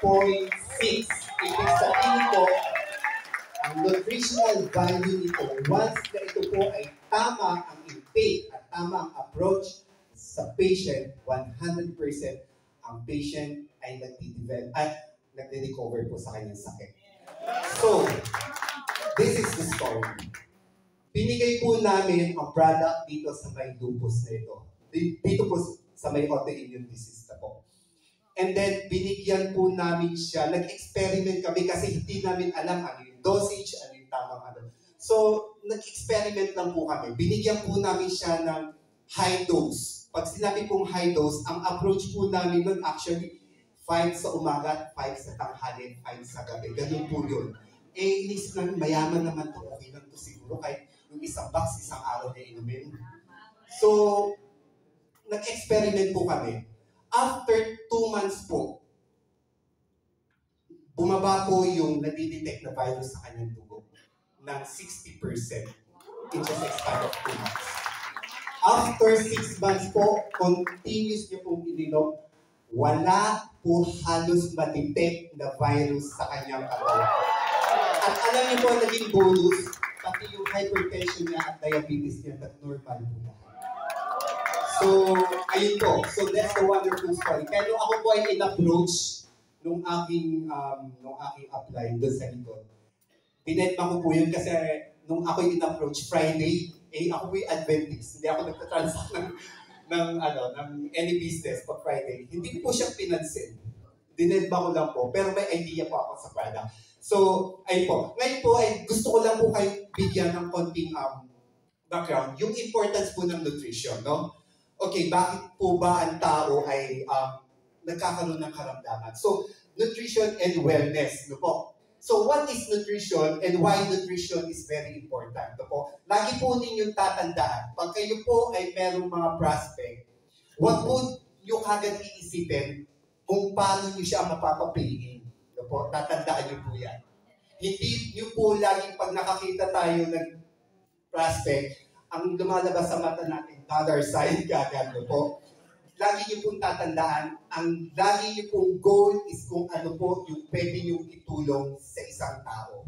Ibig sabihin po, ang nutritional value nito, once na ito po ay tama ang intake at tama ang approach sa patient, 100% ang patient ay nagdi-develop at nagde-recover po sa kanyang sakit. So, this is the story. Binigay po namin ang product dito sa may lupus na ito. Dito po sa may autoimmune disease na po. And then, binigyan po namin siya. Nag-experiment kami kasi hindi namin alam ano yung dosage, ano yung tamang ano. So, nag-experiment lang po kami. Binigyan po namin siya ng high dose. Pag sinabi pong high dose, ang approach po namin nun actually 5 sa umaga, 5 sa tanghali, 5 sa gabi. Ganun po yun. Eh, inisip namin, mayaman naman to. Okay lang to siguro kahit yung isang box, isang araw na inumin. So, nag-experiment po kami. After 2 months po, bumaba po yung nadidetect na virus sa kanyang dugo ng 60% in just a span of 2 months. After 6 months po, continuous niyo pong ininom, wala po halos matitect na virus sa kanyang katawan. At alam niyo po, naging bonus, pati yung hypertension niya at diabetes niya, that normal po na. So, ayun po. So, that's the wonderful story. Kaya nung ako po ay in-approach nung aking upline doon sa likod, pinetma ko po yun kasi nung ako yung in-approach Friday, ako po yung Adventist. Hindi ako nagtatransact ng any business pag Friday. Hindi ko po siya pinansin. Dinedma ko lang po. Pero may idea po ako sa product. So, ayun po. Ngayon po ay gusto ko lang po kayo bigyan ng konting background. Yung importance po ng nutrition, no? Okay, bakit po ba ang tao ay nagkakaroon ng karamdaman? So, nutrition and wellness, no po? So, what is nutrition and why nutrition is very important, no po? Lagi po ninyong tatandaan, pag kayo po ay merong mga prospect, huwag po nyo kagad iisipin kung paano nyo siya mapapapiliin, no po? Tatandaan nyo po yan. Hindi nyo po laging pag nakakita tayo ng prospect, ang lumalabas sa mata natin, dollar sign kagad, no po? Lagi niyo pong tatandaan, ang lagi niyo pong goal is kung ano po yung pwede niyong itulong sa isang tao.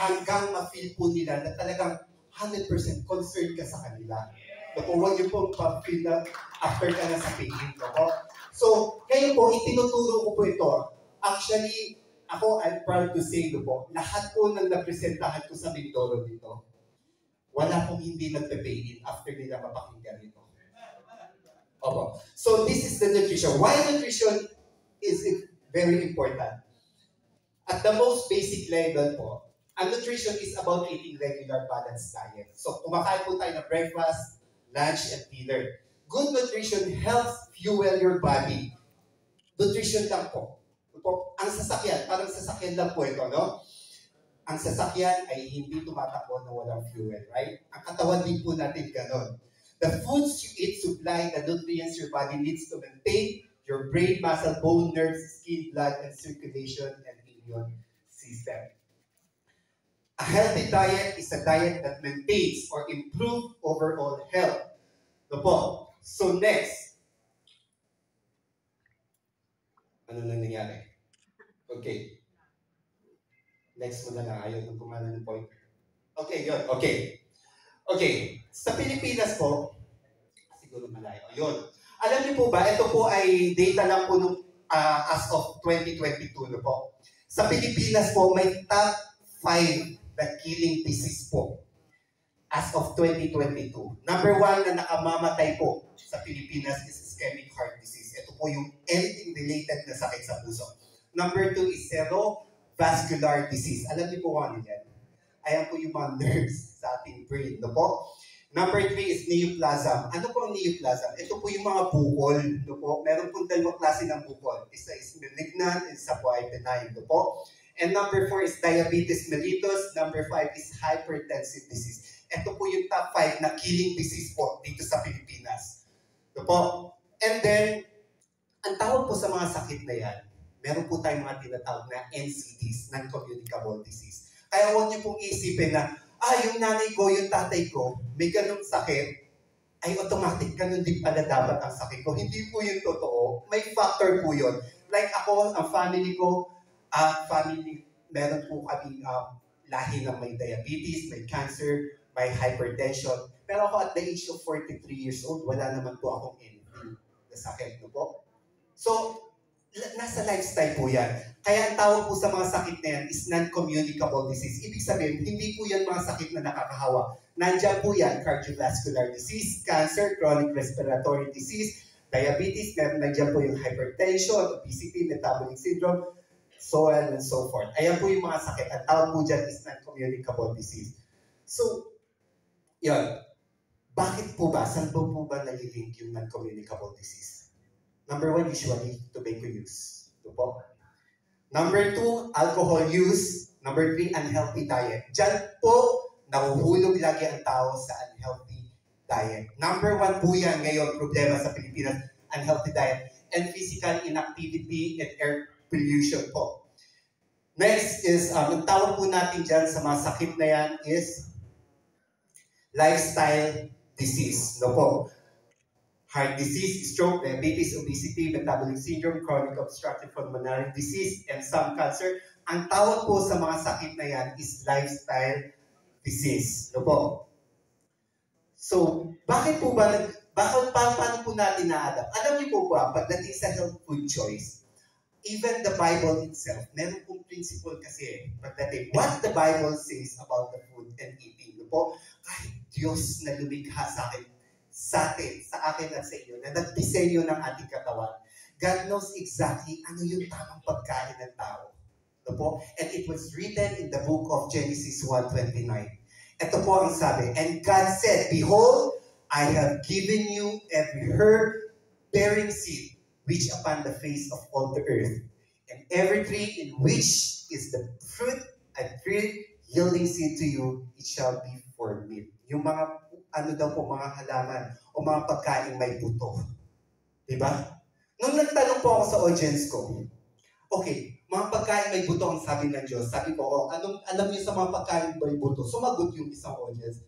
Hanggang ma-feel po nila na talagang 100% concerned ka sa kanila. No po, huwag niyo pong pa-feel na after ka na sa paging, no po? So, ngayon po, itinuturo ko po ito. Actually, ako, I'm proud to say, no po, lahat po ng napresentahan ko sa Mindoro dito, wala pong hindi nagpe-pay in after nila mapakinggan ito. Opo. So this is the nutrition. Why nutrition is very important? At the most basic level po, ang nutrition is about eating regular balanced diet. So kumakain po tayo ng breakfast, lunch, and dinner. Good nutrition helps fuel your body. Nutrition lang po. Ang sasakyan, parang sasakyan lang po ito, no? Ang sasakyan ay hindi tumatakbo na walang fuel, right? Ang katawan din po natin ganon. The foods you eat supply the nutrients your body needs to maintain your brain, muscle, bone, nerves, skin, blood, and circulation, and immune system. A healthy diet is a diet that maintains or improves overall health. No po. So next. Ano nang nangyari? Okay. Next mo na lang, ayaw nung kumana ng point. Okay, yun. Okay. Okay. Sa Pilipinas po, siguro malayo. Yun. Alam niyo po ba, ito po ay data lang po nung, as of 2022. No po. Sa Pilipinas po, may top 5 na killing disease po as of 2022. Number 1 na nakamamatay po sa Pilipinas is ischemic heart disease. Ito po yung anything related na sakit sa puso. Number 2 is vascular disease. Alam niyo po ano yan? Ayan po yung mga nerves sa ating brain. No po? Number 3 is neoplasm. Ano po ang neoplasm? Ito po yung mga bukol. No po? Meron po dalawang klase ng bukol. Isa is malignant, isa po ay benign. No po? And number 4 is diabetes mellitus. Number 5 is hypertensive disease. Ito po yung top 5 na killing disease po dito sa Pilipinas. No po? And then, ang tawag po sa mga sakit na yan, meron po tayong mga tinatawag na NCDs, non-communicable disease. Kaya huwag niyo pong isipin na, yung nanay ko, yung tatay ko, may ganung sakit, ay automatic, ganun din pala dapat ang sakit ko. Hindi po yun totoo. May factor po yun. Like ako, ang family, meron po kami lahi ng may diabetes, may cancer, may hypertension. Pero ako at the age of 43 years old, wala naman po akong anything na sakit, no po? So, nasa lifestyle po yan. Kaya ang tawag po sa mga sakit na yan is non-communicable disease. Ibig sabihin, hindi po yan mga sakit na nakakahawa. Nandiyan po yan, cardiovascular disease, cancer, chronic respiratory disease, diabetes, nandiyan po yung hypertension, obesity, metabolic syndrome, so on and so forth. Ayan po yung mga sakit. Ang tawag po dyan is non-communicable disease. So, yun. Bakit po ba? Saan po ba nalilink yung non-communicable disease? Number 1, usually, tobacco use. Ito po. Number 2, alcohol use. Number 3, unhealthy diet. Diyan po, nahuhulog lagi ang tao sa unhealthy diet. Number 1 po yan ngayon, problema sa Pilipinas, unhealthy diet. And physical inactivity and air pollution po. Next is, ang tawag po natin dyan sa mga sakit na yan is lifestyle disease. No po? Heart disease, stroke, diabetes, obesity, metabolic syndrome, chronic obstructive pulmonary disease, and some cancer. Ang tawag po sa mga sakit na yan is lifestyle disease. No po? So, bakit po ba, paano po natin na-adapt? Alam niyo po ba, pagdating sa health food choice, even the Bible itself, meron pong principle kasi pagdating, what the Bible says about the food and eating. No po? Kahit Diyos na lumikha sa akin at sa inyo, na nagdisenyo ng ating katawan, God knows exactly ano yung tamang pagkain ng tao. No po? And it was written in the book of Genesis 1:29. Ito po ang sabi, and God said, behold, I have given you every herb bearing seed, which upon the face of all the earth, and every tree in which is the fruit and tree yielding seed to you, it shall be for meat. Yung mga, mga halaman o mga pagkain may buto. Diba? Nung nagtanong po ako sa audience ko, okay, mga pagkain may buto ang sabi ng Diyos. Sabi ko, alam niyo sa mga pagkain may buto? Sumagot yung isang audience,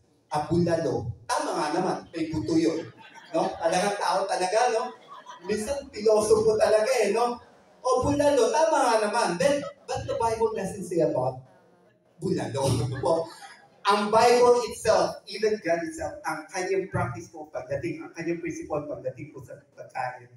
bulalo. Tama nga naman, may buto yun. No? Talagang tao talaga, no? Minsan, pilosopo talaga no? O, bulalo, tama nga naman. Then, but the Bible doesn't say about bulalo. Ang Bible itself, even God itself, ang kanyang practice po pagdating, ang kanyang principle pagdating po sa pagkain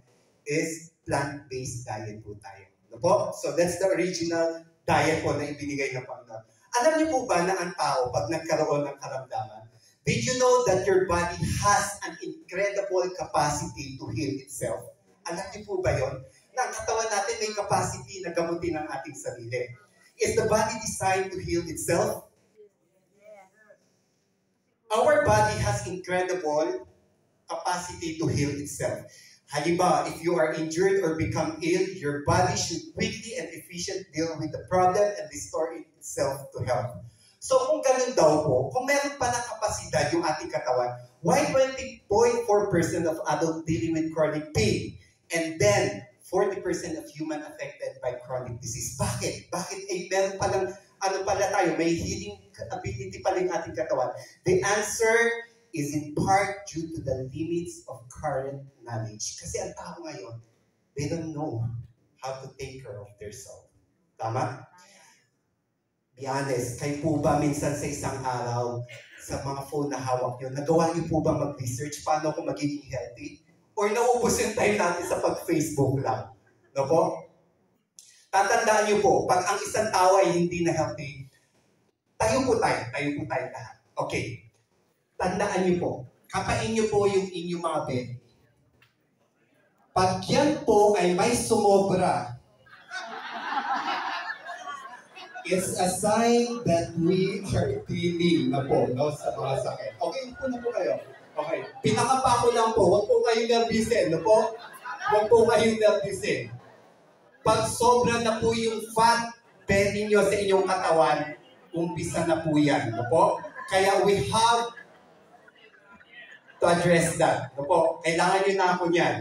is plant-based diet po tayo. No po? So, that's the original diet po na ibinigay ng Panginoon. Alam niyo po ba na ang tao, pag nagkaroon ng karamdaman, did you know that your body has an incredible capacity to heal itself? Alam niyo po ba yun? Na ang katawan natin may capacity na gamutin ang ating sarili. Is the body designed to heal itself? Our body has incredible capacity to heal itself. Halimbawa, if you are injured or become ill, your body should quickly and efficiently deal with the problem and restore itself to health. So kung ganun daw po, kung meron pa ng kapasidad yung ating katawan, why 20.4% of adults dealing with chronic pain? And then, 40% of human affected by chronic disease. Bakit? Bakit? Meron palang, tayo, may healing ability pala yung ating katawan. The answer is in part due to the limits of current knowledge. Kasi ang tao ngayon, they don't know how to take care of themselves. Tama? Be honest, kayo po ba minsan sa isang araw, sa mga phone na hawak nyo, nagawa nyo po ba mag-research paano ako magiging healthy? Or naubos yung time natin sa pag-Facebook lang? No po? Tatandaan nyo po, pag ang isang tao ay hindi na healthy, tayo po tayo lahat. Okay. Tandaan nyo po, kapain nyo po yung inyong mga belly. Pag yan po ay may sumobra, it's a sign that we are dealing na po, no, sa mga sakit. Okay, po na po kayo. Okay, pinakapa ko lang po, huwag po kayong nervisin, no po? Huwag po kayong nervisin. Pag sobra na po yung fat belly nyo sa inyong katawan, umpisa na po yan, no po? Kaya we have to address that, no po? Kailangan nyo na ako niyan.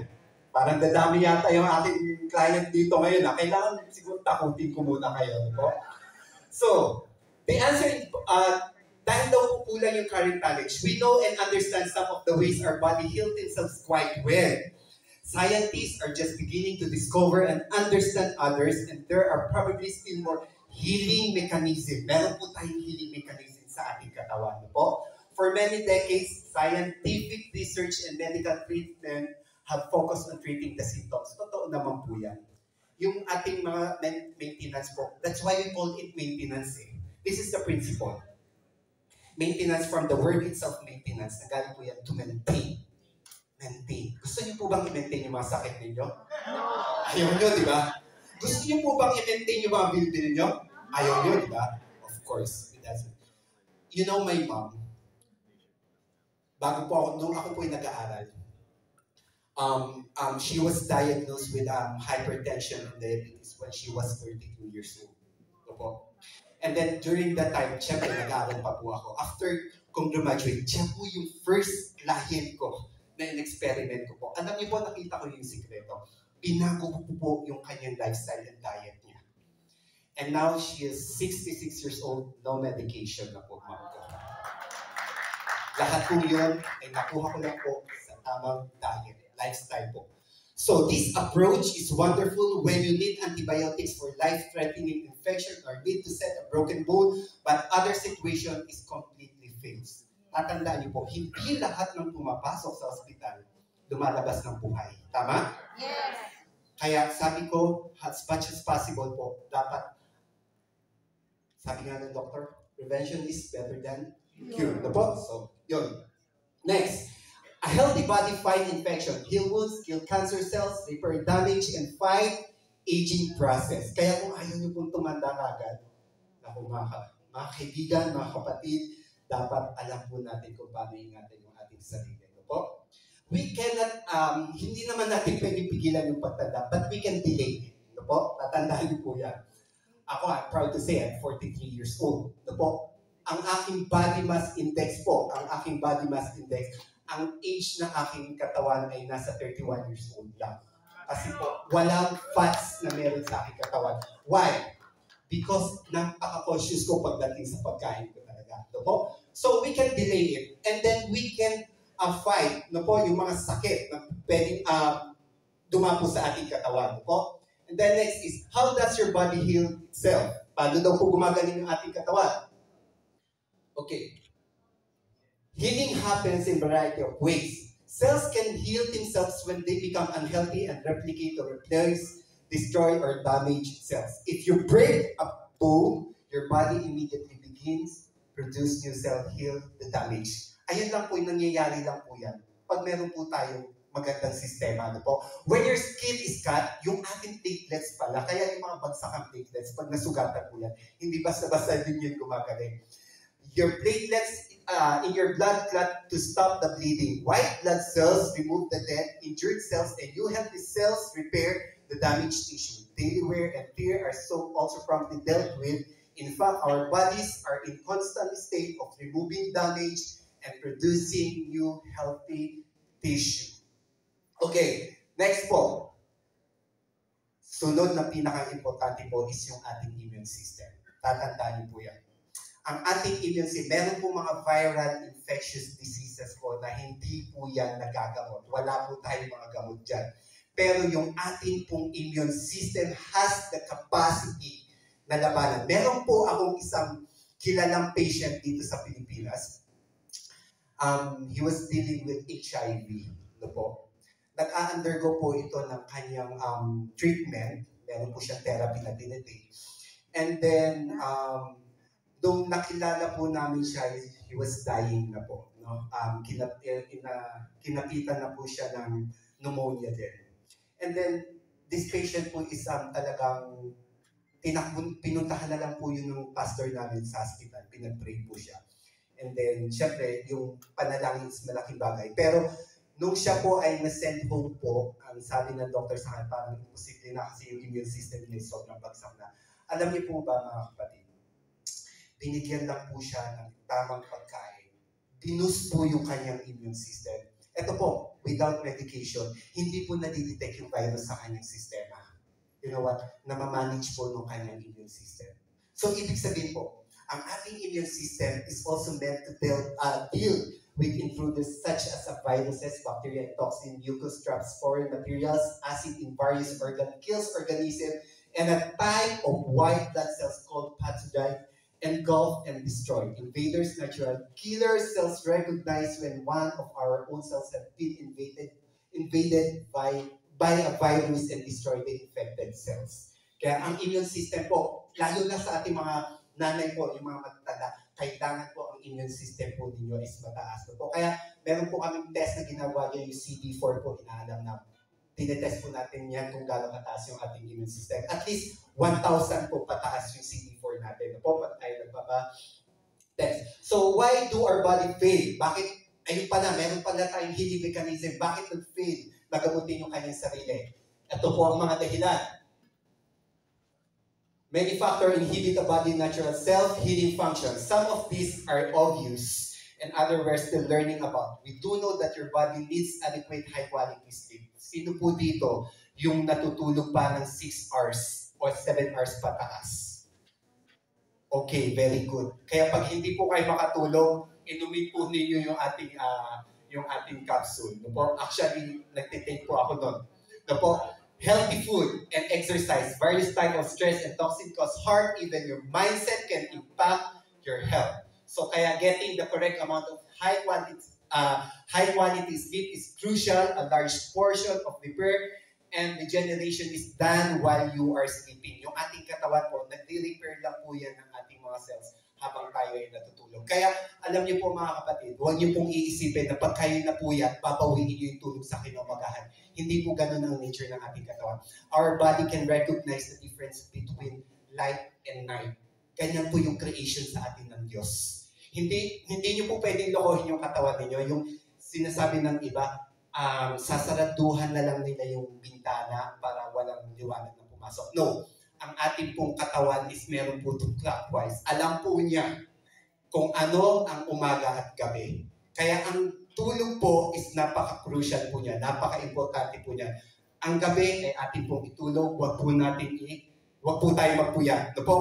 Parang dadami yata yung ating client dito ngayon, na kailangan siguro takutin ko muna kayo, no po? So, the answer is, dahil daw kukulang yung current knowledge, we know and understand some of the ways our body heals itself quite well. Scientists are just beginning to discover and understand others, and there are probably still more healing mechanism. Meron po tayong healing mechanism sa ating katawan. No po? For many decades, scientific research and medical treatment have focused on treating the symptoms. Totoo naman po yan. Yung ating mga maintenance po, that's why we call it maintenance. This is the principle. Maintenance from the word itself, maintenance. Nagaling po yan to maintain. Maintain. Gusto niyo po bang i-maintain yung mga sakit ninyo? Ayaw niyo, di ba? Gusto niyo po bang i-maintain yung mga bil-bil ninyo? Ayaw niyo, di ba? Of course. It doesn't. You know my mom, bago po ako, nung ako po yung nag-aaral, she was diagnosed with hypertension and diabetes when she was 32 years old. So po. And then during that time, syempre nag-aaral pa po ako. After kong graduate, siya po yung first client ko na in-experiment ko po. Alam niyo po, nakita ko yung sikreto. Binago ko po yung kanyang lifestyle and diet niya. And now she is 66 years old, no medication na po, ma'am ko. Lahat po yun ay nakuha ko lang po sa tamang diet, lifestyle po. So this approach is wonderful when you need antibiotics for life-threatening infection or need to set a broken bone, but other situation is completely fails. Tatandaan niyo po, hindi lahat ng pumapasok sa ospital lumalabas ng buhay. Tama? Yes. Kaya sabi ko, as much as possible po, dapat, sabi nga ng doctor, prevention is better than cure. No po? So, yun. Next. A healthy body fight infection, heal wounds, kill cancer cells, repair damage, and fight aging process. Kaya kung ayaw niyo pong tumanda agad, naku mga kaibigan, mga kapatid, dapat alam po natin kung paano ingatan yung ating sarili. No po? We cannot, hindi naman natin pwedeng pigilan yung pagtanda, but we can delay it. No po? Tatandaan niyo po yan. Ako, I'm proud to say, I'm 43 years old. No po? Ang aking body mass index po, ang age ng aking katawan ay nasa 31 years old lang. Kasi po, walang fats na meron sa aking katawan. Why? Because napaka-conscious ko pagdating sa pagkain ko talaga. No po? So we can delay it. And then we can fight no po, yung mga sakit na pwedeng dumapo sa ating katawan. No po? And then next is, how does your body heal itself? Paano daw po gumagaling yung ating katawan? Okay. Healing happens in a variety of ways. Cells can heal themselves when they become unhealthy and replicate or replace, destroy, or damage cells. If you break a bone, your body immediately begins produce new cell, heal the damage. Ayun lang po, nangyayari lang po yan. Pag meron po tayong magandang sistema, ano po? When your skin is cut, yung ating platelets pala, kaya yung mga bagsakang platelets, pag nasugatan po yan, hindi basta-basta din yun gumagaling. Your platelets in your blood clot to stop the bleeding. White blood cells remove the dead, injured cells, and new healthy cells repair the damaged tissue. Daily wear and tear are so also promptly dealt with. In fact, our bodies are in constant state of removing damage and producing new healthy tissue. Okay, next po. Sunod na pinaka-importante po is yung ating immune system. Tatandaan niyo po yan. Ang ating immune system, meron po mga viral infectious diseases po na hindi po yan nagagamot. Wala po tayong mga gamot dyan. Pero yung ating pong immune system has the capacity na labanan. Meron po akong isang kilalang patient dito sa Pilipinas. He was dealing with HIV. No po. Nag-undergo po ito ng kanyang treatment. Meron po siyang therapy na dinitake. And then, nung nakilala po namin siya, he was dying na po. No? Kinapitan na po siya ng pneumonia din. And then, this patient po is talagang pinuntahan na lang po yun ng pastor namin sa hospital. Pinag-pray po siya. And then, syempre, yung panalangin is malaking bagay. Pero, nung siya po ay na-send home po, ang sabi ng doctor sa akin, parang imposible na kasi yung immune system niya sobrang bagsak na. Alam niyo po ba, mga kapatid, binigyan lang po siya ng tamang pagkain. Binus po yung kanyang immune system. Ito po, without medication, hindi po nadidetect yung virus sa kanyang sistema. You know what? Namamanage po ng kanyang immune system. So, ibig sabihin po, ang ating immune system is also meant to deal with intruders such as viruses, bacteria, toxin, mucus traps, foreign materials, acid in various organs, kills organism, and a type of white blood cells called pathogen engulf and destroy. Invaders, natural killer cells recognize when one of our own cells have been invaded by a virus and destroy the infected cells. Kaya ang immune system po, lalo na sa ating mga nanay po, yung mga matatanda, kailangan po ang immune system po ninyo is mataas po. Kaya meron po kaming test na ginagawa niya, yung CD4 po, inaalam na tinetest po natin yan kung gano'ng kataas yung ating immune system. At least 1,000 po pataas yung CD4 natin. Po, pag tayo nagpapa-test. So, why do our body fail? Bakit? Ayun pala, meron pala tayong healing mechanism. Bakit nag-fail? Nagamutin yung kanyang sarili. Ito po ang mga dahilan. Many factors inhibit the body's natural self-healing function. Some of these are obvious, and others we're still learning about. We do know that your body needs adequate high-quality sleep. Sino po dito yung natutulog pa ng 6 hours o 7 hours pataas? Okay, very good. Kaya pag hindi po kayo makatulog, inumin po ninyo yung ating capsule. No po? Actually, nagtitake po ako nun. No po? Healthy food and exercise, various types of stress and toxin cause harm, even your mindset can impact your health. So kaya getting the correct amount of high quality sleep is crucial. A large portion of repair and regeneration is done while you are sleeping. Yung ating katawan po, nagre-repair lang po yan ng ating mga cells habang tayo ay natutulog. Kaya alam niyo po mga kapatid, huwag niyo pong iisipin na pag kayo na po yan, papawiin niyo yung tulog sa kinamagahan. Hindi po ganun ang nature ng ating katawan. Our body can recognize the difference between light and night. Ganyan po yung creation sa atin ng Diyos. Hindi niyo po pwedeng lokohin yung katawan niyo. Yung sinasabi ng iba, sasaraduhan na lang nila yung bintana para walang liwanag na pumasok. No. Ang ating pong katawan is meron po itong clockwise. Alam po niya kung ano ang umaga at gabi. Kaya ang tulog po is napaka-crucial po niya, napaka-importante po niya. Ang gabi ay ating pong itulog, wag po tayo magpuyat. No po?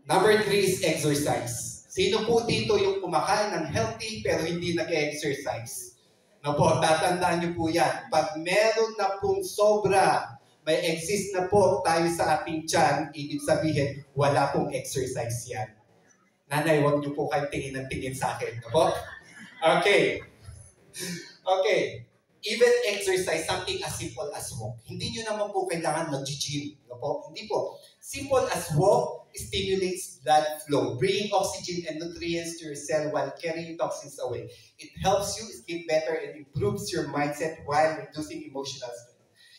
Number 3 is exercise. Sino po dito yung kumakain ng healthy pero hindi nag-exercise? No po, tatandaan niyo po yan. Pag meron na pong sobra, may exist na po tayo sa ating tiyan, ibig sabihin, wala pong exercise yan. Nanay, huwag niyo po kayo tingin ng tingin sa akin. No po? Okay. Okay. Even exercise, something as simple as walk. Hindi nyo naman po kailangan mag-gym. No po? Hindi po. Simple as walk stimulates blood flow, bringing oxygen and nutrients to your cell while carrying toxins away. It helps you sleep better and improves your mindset while reducing emotional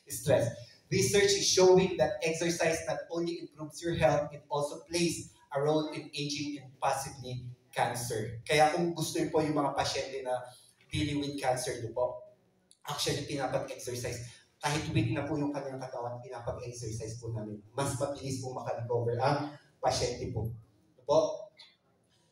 stress. Research is showing that exercise not only improves your health, it also plays a role in aging and possibly cancer. Kaya kung gusto niyo po yung mga pasyente na dealing with cancer, niyo po, actually pinapag-exercise. Kahit weak na po yung kanyang katawan, pinapag-exercise po namin. Mas mabilis po makarecover ang pasyente po. Po?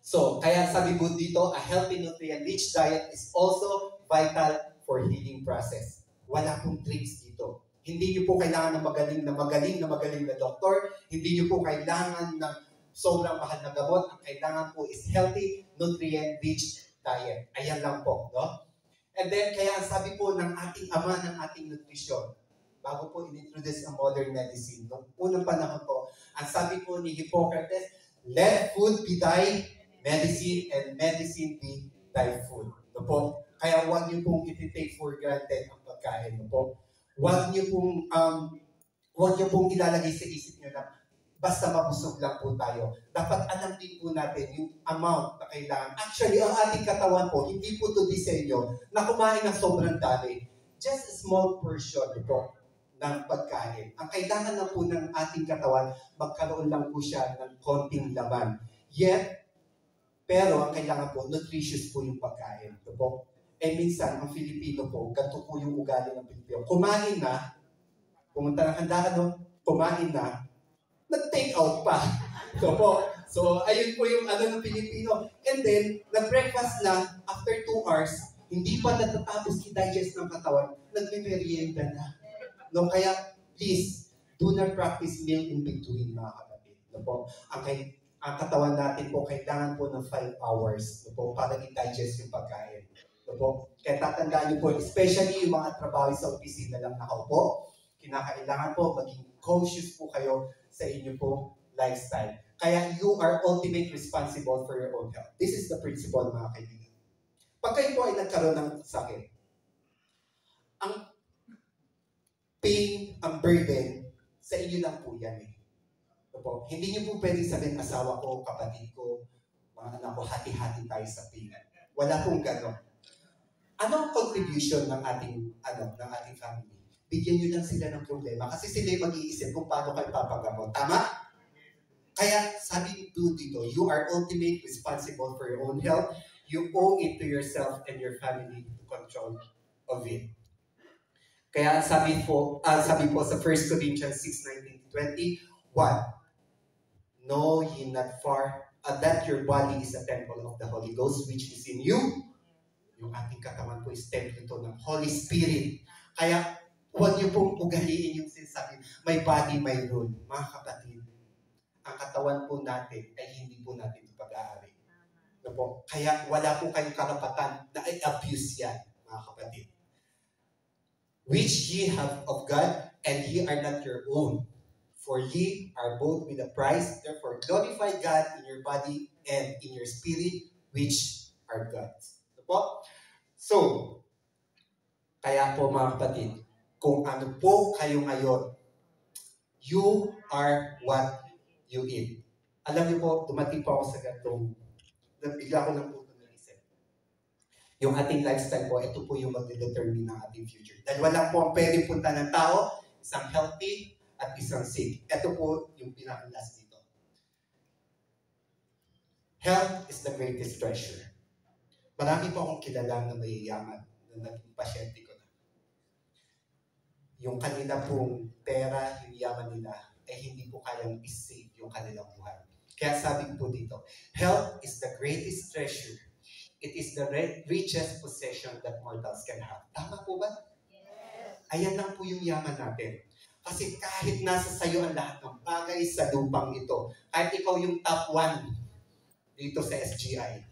So, kaya sabi po dito, a healthy nutrient-rich diet is also vital for healing process. Wala pong tricks dito. Hindi niyo po kailangan ng magaling na doktor. Hindi niyo po kailangan ng sobrang mahal na gamot. Ang kailangan po is healthy, nutrient-rich diet. Ayan lang po, no? And then, kaya ang sabi po ng ating ama ng ating nutrisyon, bago po in-introduce ang modern medicine, noong unang panahon po, ang sabi po ni Hippocrates, let food be thy medicine and medicine be thy food. No po? Kaya huwag niyo pong iti-take for granted ang pagkain. No po? Huwag niyo pong ilalagay sa isip niyo na basta mabusog lang po tayo. Dapat alam din po natin yung amount na kailangan. Actually, ang ating katawan po, hindi po ito disenyo na kumain ng sobrang dami. Just a small portion po ng pagkain. Ang kailangan na po ng ating katawan, magkaroon lang po siya ng konting laman. Pero ang kailangan po, nutritious po yung pagkain. Ito po. Eh minsan, ang Filipino po, ganito po yung ugali ng Pilipino. Kumain na, pumunta ng handaan, kumain na, nag-take out pa. So, ayun po yung ng Pilipino. And then, nag-breakfast na, after 2 hours, hindi pa natatapos i-digest ng katawan, nagme-merienda na. No, kaya, please, do not practice meal in between, mga kapatid. No po? ang katawan natin po kailangan po ng 5 hours po, para i-digest yung pagkain. Po. Kaya tatandaan niyo po, especially yung mga trabaho sa opisina lang nakaupo, kinakailangan po maging conscious po kayo sa inyo po lifestyle. Kaya you are ultimate responsible for your own health. This is the principle, mga kaibigan. Pag kayo po ay nagkaroon ng sakit, ang pain, ang burden, sa inyo lang po yan eh. Po. Hindi niyo po pwedeng sabihin, asawa ko, kapatid ko, mga anak ko, hati-hati tayo sa pain. Wala pong gano'n. Ano ang contribution ng ating family? Bigyan niyo lang sila ng problema kasi sila mag-iisip kung paano kayo papagamot. Tama? Kaya sabi dito, you are ultimate responsible for your own health. You owe it to yourself and your family to control of it. Kaya sabi po sa 1 Corinthians 6:19-20, what? Know ye not that your body is a temple of the Holy Ghost which is in you? Yung ating katawan po is temple ito ng Holy Spirit. Kaya huwag niyo pong ugaliin yung sinasabi, may body, may rule. Mga kapatid, ang katawan po natin ay hindi po natin ito pag-aari. No, kaya wala po kayong karapatan na i-abuse yan, mga kapatid. Which ye have of God, and ye are not your own. For ye are both with a price, therefore glorify God in your body and in your spirit, which are God's. So, kaya po mga kapatid, kung ano po kayo ngayon, you are what you eat. Alam niyo po, dumating po ako sa gantong, bigla ko ng puto ng isip. Yung ating lifestyle po, ito po yung mag-determine ng ating future. Dahil wala po ang pwedeng punta ng tao, isang healthy at isang sick. Ito po yung pinaka-last dito. Health is the greatest treasure. Marami po akong kilala na mayayaman na naging pasyente ko na. Yung kanila pong pera, yung yaman nila, ay hindi po kayang isave yung kanilang buhay. Kaya sabi ko po dito, health is the greatest treasure. It is the richest possession that mortals can have. Tama po ba? Yes. Ayan lang po yung yaman natin. Kasi kahit nasa sayo ang lahat ng bagay sa lupang ito, kahit ikaw yung top 1 dito sa SGI,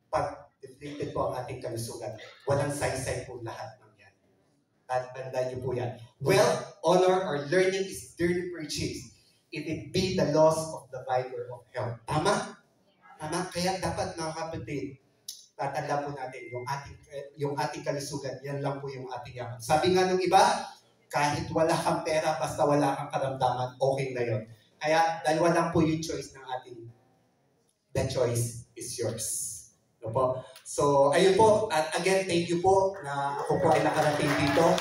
pag deflated po ang ating kalusugan, walang saysay po lahat ng yan. Tandaan niyo po yan. Wealth, honor, or learning is dearly purchased if it be the loss of the vigor of health. Tama? Tama? Kaya dapat mga kapatid, tatanda po natin yung ating kalusugan, yan lang po yung ating yaman. Sabi nga nung iba, kahit wala kang pera, basta wala kang karamdaman, okay na yun. Kaya dalawa lang po yung choice ng ating, the choice is yours. No po? So, ayun po. At again, thank you po na ako po ay nakarating dito.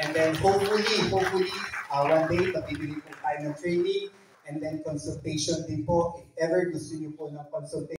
And then, hopefully, one day, mabibili po tayo ng training and then consultation din po. If ever gusto niyo po ng consultation,